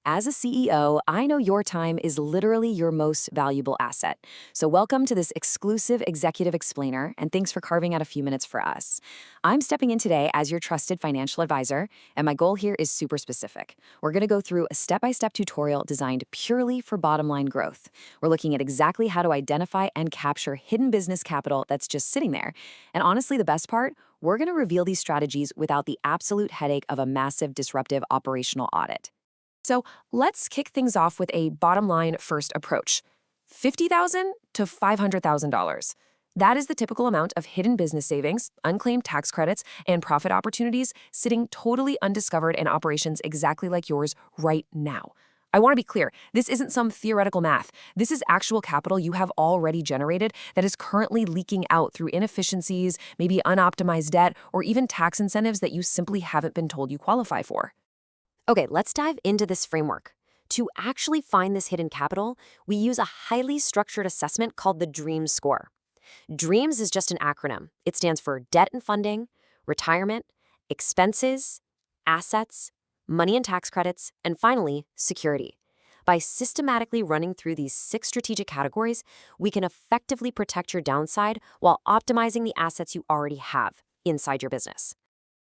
As a CEO, I know your time is literally your most valuable asset. So, welcome to this exclusive executive explainer, and thanks for carving out a few minutes for us. I'm stepping in today as your trusted financial advisor, and my goal here is super specific. We're going to go through a step by step tutorial designed purely for bottom line growth. We're looking at exactly how to identify and capture hidden business capital that's just sitting there. And honestly, the best part, we're going to reveal these strategies without the absolute headache of a massive disruptive operational audit. So let's kick things off with a bottom line first approach. $50,000 to $500,000. That is the typical amount of hidden business savings, unclaimed tax credits, and profit opportunities sitting totally undiscovered in operations exactly like yours right now. I want to be clear, this isn't some theoretical math. This is actual capital you have already generated that is currently leaking out through inefficiencies, maybe unoptimized debt, or even tax incentives that you simply haven't been told you qualify for. Okay, let's dive into this framework. To actually find this hidden capital, we use a highly structured assessment called the DREAMS score. DREAMS is just an acronym. It stands for debt and funding, retirement, expenses, assets, money and tax credits, and finally, security. By systematically running through these 6 strategic categories, we can effectively protect your downside while optimizing the assets you already have inside your business.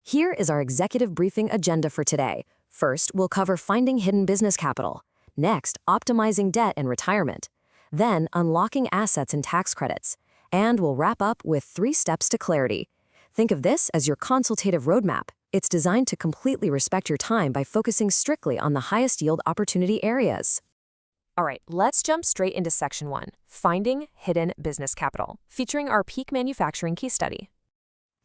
Here is our executive briefing agenda for today. First, we'll cover finding hidden business capital. Next, optimizing debt and retirement. Then, unlocking assets and tax credits. And we'll wrap up with 3 steps to clarity. Think of this as your consultative roadmap. It's designed to completely respect your time by focusing strictly on the highest yield opportunity areas. All right, let's jump straight into Section 1, Finding Hidden Business Capital, featuring our peak manufacturing case study.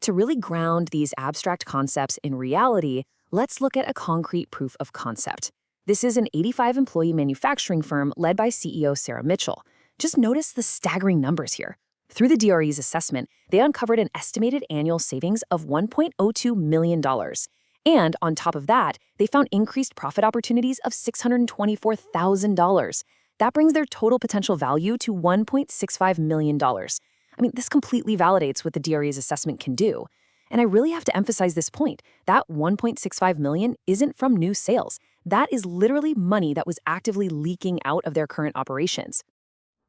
To really ground these abstract concepts in reality, let's look at a concrete proof of concept. This is an 85-employee manufacturing firm led by CEO Sarah Mitchell. Just notice the staggering numbers here. Through the DRE's assessment, they uncovered an estimated annual savings of $1.02 million. And on top of that, they found increased profit opportunities of $624,000. That brings their total potential value to $1.65 million. This completely validates what the DRE's assessment can do. And I really have to emphasize this point. That $1.65 million isn't from new sales. That is literally money that was actively leaking out of their current operations.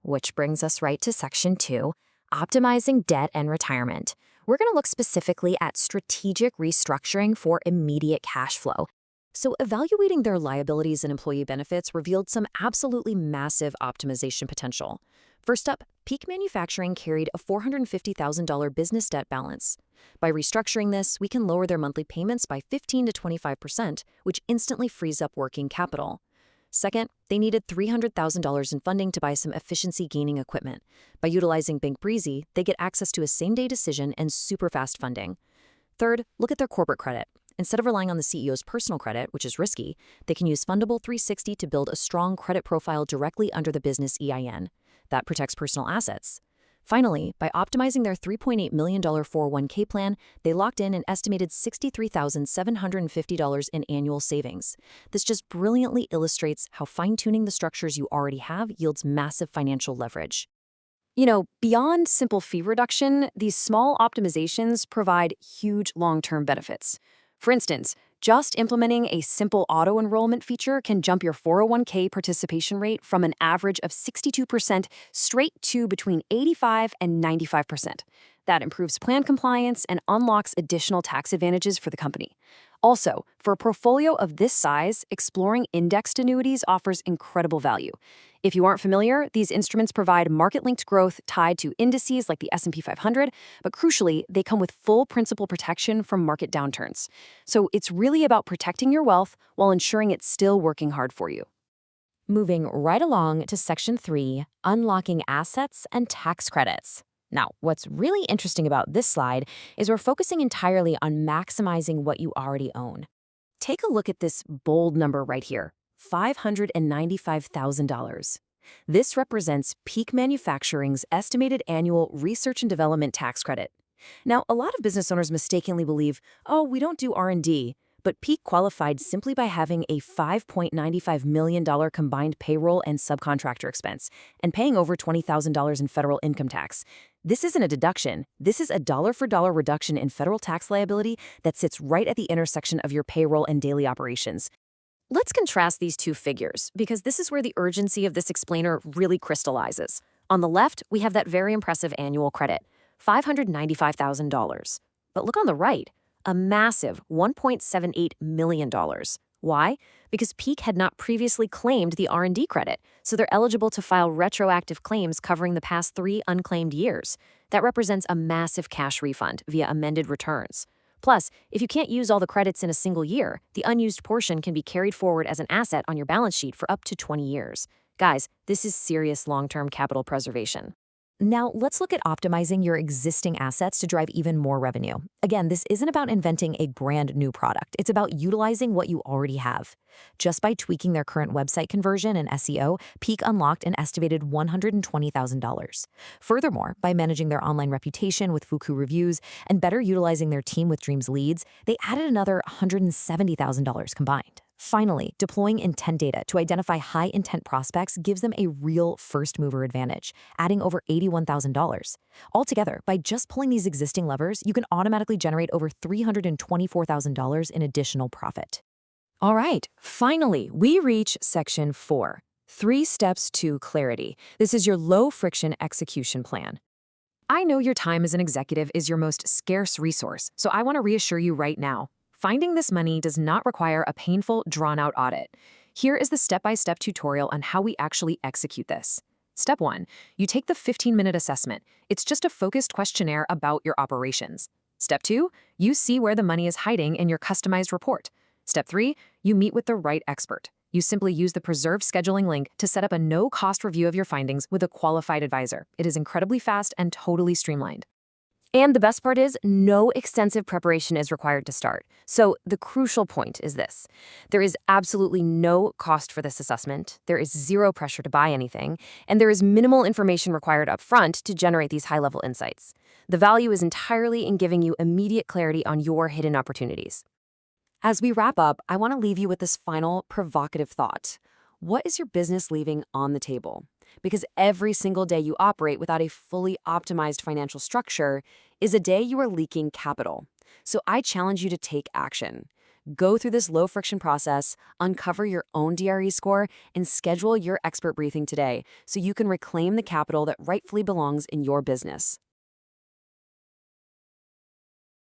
Which brings us right to Section 2, Optimizing Debt and Retirement. We're going to look specifically at strategic restructuring for immediate cash flow. So evaluating their liabilities and employee benefits revealed some absolutely massive optimization potential. First up, Peak Manufacturing carried a $450,000 business debt balance. By restructuring this, we can lower their monthly payments by 15 to 25%, which instantly frees up working capital. Second, they needed $300,000 in funding to buy some efficiency-gaining equipment. By utilizing Bank Breezy, they get access to a same-day decision and super fast funding. Third, look at their corporate credit. Instead of relying on the CEO's personal credit, which is risky, they can use Fundable 360 to build a strong credit profile directly under the business EIN. That protects personal assets. Finally, by optimizing their $3.8 million 401k plan, they locked in an estimated $63,750 in annual savings. This just brilliantly illustrates how fine-tuning the structures you already have yields massive financial leverage. Beyond simple fee reduction, these small optimizations provide huge long-term benefits. For instance, just implementing a simple auto-enrollment feature can jump your 401k participation rate from an average of 62% straight to between 85 and 95%. That improves plan compliance and unlocks additional tax advantages for the company. Also, for a portfolio of this size, exploring indexed annuities offers incredible value. If you aren't familiar, these instruments provide market-linked growth tied to indices like the S&P 500, but crucially, they come with full principal protection from market downturns. So it's really about protecting your wealth while ensuring it's still working hard for you. Moving right along to Section 3, Unlocking Assets and Tax Credits. Now, what's really interesting about this slide is we're focusing entirely on maximizing what you already own. Take a look at this bold number right here, $595,000. This represents Peak Manufacturing's estimated annual research and development tax credit. Now, a lot of business owners mistakenly believe, we don't do R&D, but Peak qualified simply by having a $5.95 million combined payroll and subcontractor expense and paying over $20,000 in federal income tax. This isn't a deduction. This is a dollar-for-dollar reduction in federal tax liability that sits right at the intersection of your payroll and daily operations. Let's contrast these two figures, because this is where the urgency of this explainer really crystallizes. On the left, we have that very impressive annual credit, $595,000. But look on the right, a massive $1.78 million. Why? Because Peak had not previously claimed the R&D credit, so they're eligible to file retroactive claims covering the past 3 unclaimed years. That represents a massive cash refund via amended returns. Plus, if you can't use all the credits in a single year, the unused portion can be carried forward as an asset on your balance sheet for up to 20 years. Guys, this is serious long-term capital preservation. Now, let's look at optimizing your existing assets to drive even more revenue. Again, this isn't about inventing a brand new product. It's about utilizing what you already have. Just by tweaking their current website conversion and SEO, Peak unlocked an estimated $120,000. Furthermore, by managing their online reputation with Fuku reviews and better utilizing their team with Dreams leads, they added another $170,000 combined. Finally, deploying intent data to identify high-intent prospects gives them a real first-mover advantage, adding over $81,000. Altogether, by just pulling these existing levers, you can automatically generate over $324,000 in additional profit. All right, finally, we reach section 4, 3 steps to clarity. This is your low-friction execution plan. I know your time as an executive is your most scarce resource, so I want to reassure you right now. Finding this money does not require a painful, drawn-out audit. Here is the step-by-step tutorial on how we actually execute this. Step 1. You take the 15-minute assessment. It's just a focused questionnaire about your operations. Step 2. You see where the money is hiding in your customized report. Step 3. You meet with the right expert. You simply use the preserved scheduling link to set up a no-cost review of your findings with a qualified advisor. It is incredibly fast and totally streamlined. And the best part is, no extensive preparation is required to start. So the crucial point is this. There is absolutely no cost for this assessment, there is zero pressure to buy anything, and there is minimal information required up front to generate these high-level insights. The value is entirely in giving you immediate clarity on your hidden opportunities. As we wrap up, I want to leave you with this final provocative thought. What is your business leaving on the table? Because every single day you operate without a fully optimized financial structure is a day you are leaking capital. So I challenge you to take action. Go through this low-friction process, uncover your own DRE score, and schedule your expert briefing today so you can reclaim the capital that rightfully belongs in your business.